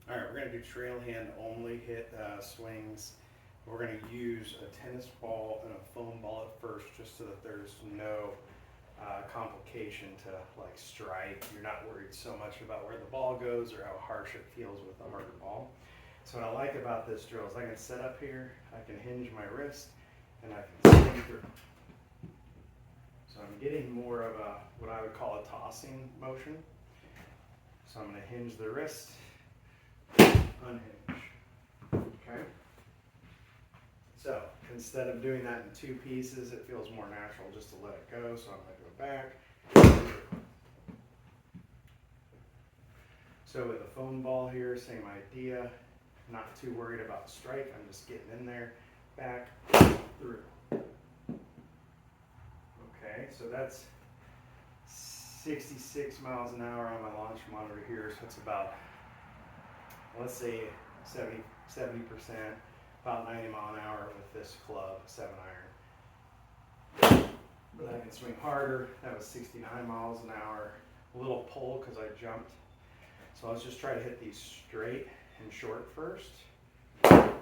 All right, we're going to do trail hand only hit swings. We're going to use a tennis ball and a foam ball at first, just so that there's no complication to like strike. You're not worried so much about where the ball goes or how harsh it feels with the harder ball. So what I like about this drill is I can set up here, I can hinge my wrist, and I can swing through. So I'm getting more of a what I would call a tossing motion. So I'm going to hinge the wrist, unhinge. Okay. So instead of doing that in two pieces, it feels more natural just to let it go. So I'm going to go back. So with a foam ball here, same idea. Not too worried about strike. I'm just getting in there, back, through. Okay, so that's 66 miles an hour on my launch monitor here. So it's about, let's say 70%, about 90 mile an hour with this club, 7-iron. But I can swing harder. That was 69 miles an hour. A little pull because I jumped. So let's just try to hit these straight and short first. That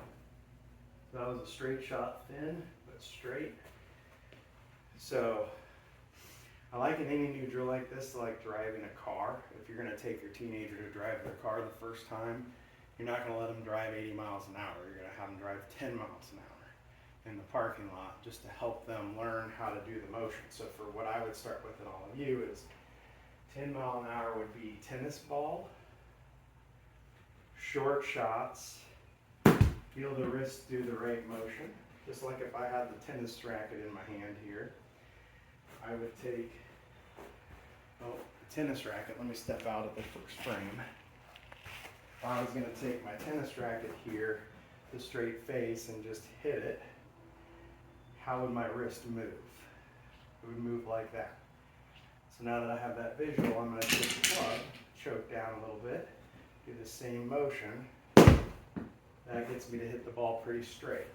was a straight shot, thin, but straight. So I like in any new drill like this, like driving a car. If you're going to take your teenager to drive their car the first time, you're not going to let them drive 80 miles an hour. You're going to have them drive 10 miles an hour in the parking lot just to help them learn how to do the motion. So for what I would start with in all of you is 10 mile an hour would be tennis ball, short shots, feel the wrist do the right motion. Just like if I had the tennis racket in my hand here, I would take, the tennis racket, let me step out of the first frame. If I was going to take my tennis racket here, the straight face, and just hit it, how would my wrist move? It would move like that. So now that I have that visual, I'm going to take the club, choke down a little bit, do the same motion. That gets me to hit the ball pretty straight.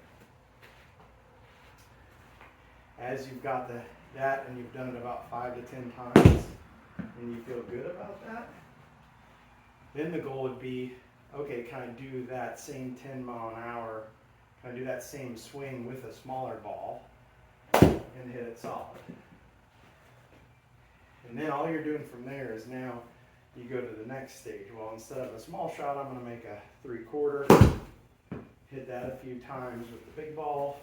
As you've got that and you've done it about 5 to 10 times and you feel good about that, then the goal would be, okay, can I do that same 10 mile an hour, can I do that same swing with a smaller ball and hit it solid? And then all you're doing from there is now you go to the next stage. Well, instead of a small shot, I'm going to make a 3/4, hit that a few times with the big ball,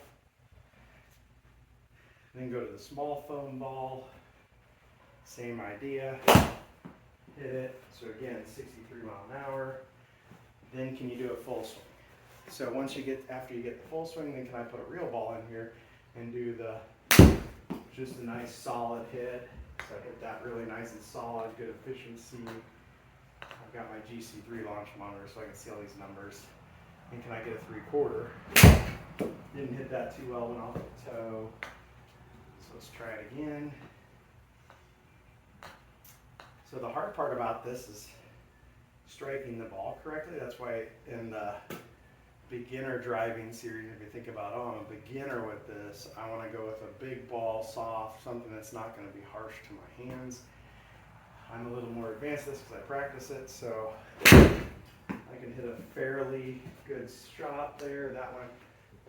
then go to the small foam ball, same idea, hit it. So again, 63 mile an hour. Then can you do a full swing? So once you get, after you get the full swing, then can I put a real ball in here and do just a nice solid hit. So I hit that really nice and solid, good efficiency. I've got my GC3 launch monitor so I can see all these numbers. And can I get a 3/4? Didn't hit that too well, went off the toe. So let's try it again. So the hard part about this is striking the ball correctly. That's why in the beginner driving series, if you think about, oh, I'm a beginner with this, I want to go with a big ball, soft, something that's not going to be harsh to my hands. I'm a little more advanced at this because I practice it, so I can hit a fairly good shot there. That went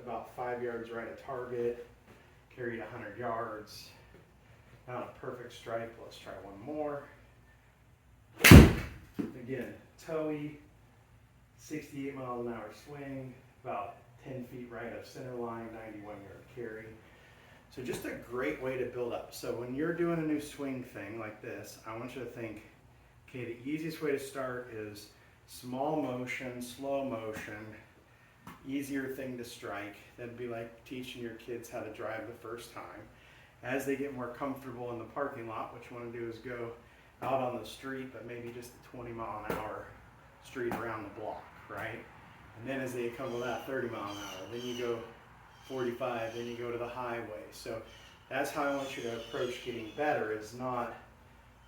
about 5 yards right at target, carried 100 yards. Not a perfect strike. Let's try one more. Again, toey, 68 miles an hour swing, about 10 feet right of center line, 91-yard carry. So just a great way to build up. So when you're doing a new swing thing like this, I want you to think, okay, the easiest way to start is small motion, slow motion, easier thing to strike. That'd be like teaching your kids how to drive the first time. As they get more comfortable in the parking lot, what you want to do is go out on the street, but maybe just a 20 mile an hour street around the block, right? And then as they come to that 30 mile an hour, then you go 45, then you go to the highway. So that's how I want you to approach getting better, is not,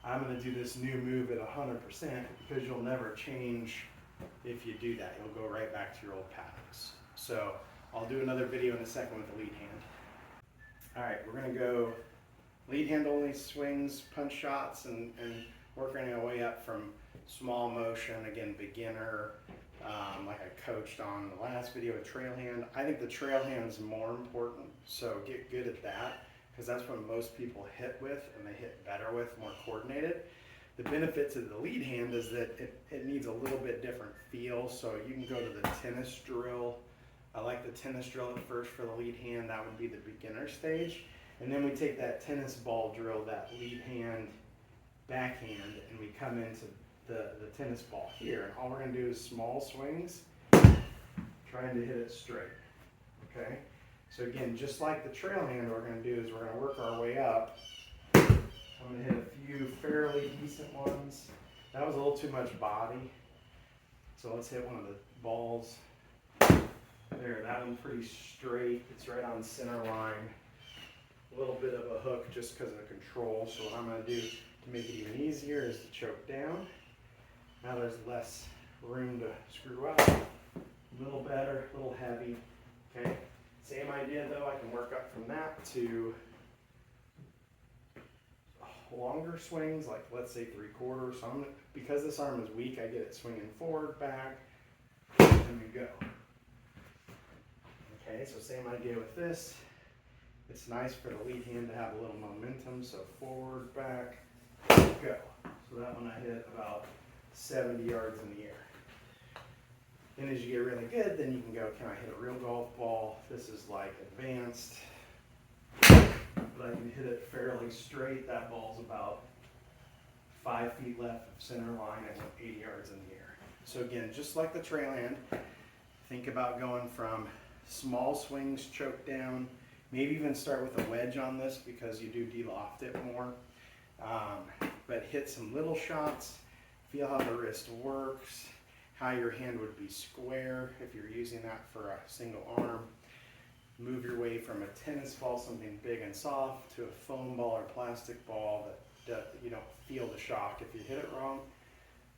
I'm going to do this new move at 100%, because you'll never change if you do that. You'll go right back to your old patterns. So I'll do another video in a second with the lead hand. All right, we're going to go lead hand only swings, punch shots, and working our way up from small motion, again, beginner, like I coached on the last video with trail hand. I think the trail hand is more important, so get good at that, because that's what most people hit with, and they hit better with, more coordinated. The benefit to the lead hand is that it needs a little bit different feel, so you can go to the tennis drill. I like the tennis drill at first for the lead hand. That would be the beginner stage. And then we take that tennis ball drill, that lead hand, backhand, and we come into the tennis ball here. And all we're going to do is small swings, trying to hit it straight. Okay? So again, just like the trail hand, what we're going to do is we're going to work our way up. I'm going to hit a few fairly decent ones. That was a little too much body. So let's hit one of the balls. There, that one's pretty straight. It's right on center line. A little bit of a hook just because of the control. So what I'm going to do to make it even easier is to choke down. Now there's less room to screw up. A little better, a little heavy. Okay. Same idea though, I can work up from that to longer swings, like let's say 3/4. So because this arm is weak, I get it swinging forward, back, and we go. Okay, so same idea with this. It's nice for the lead hand to have a little momentum, so forward, back, go. So that one I hit about 70 yards in the air. Then as you get really good, then you can go, can I hit a real golf ball? This is like advanced, but I can hit it fairly straight. That ball's about 5 feet left of center line. I went 80 yards in the air. So again, just like the trail hand, think about going from small swings, choke down, maybe even start with a wedge on this because you do de-loft it more. But hit some little shots, feel how the wrist works, how your hand would be square if you're using that for a single arm. Move your way from a tennis ball, something big and soft, to a foam ball or plastic ball that you don't feel the shock if you hit it wrong.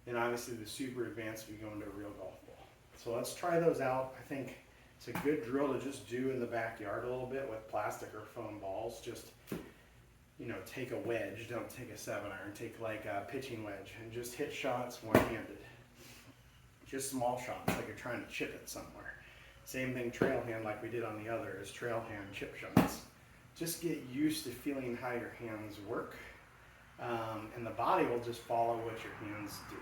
Then obviously the super advanced, we go into a real golf ball. So let's try those out. I think it's a good drill to just do in the backyard a little bit with plastic or foam balls. Just, you know, take a wedge, don't take a 7-iron, take like a pitching wedge and just hit shots one-handed. Just small shots, like you're trying to chip it somewhere. Same thing trail hand like we did on the other is trail hand chip shots. Just get used to feeling how your hands work, and the body will just follow what your hands do.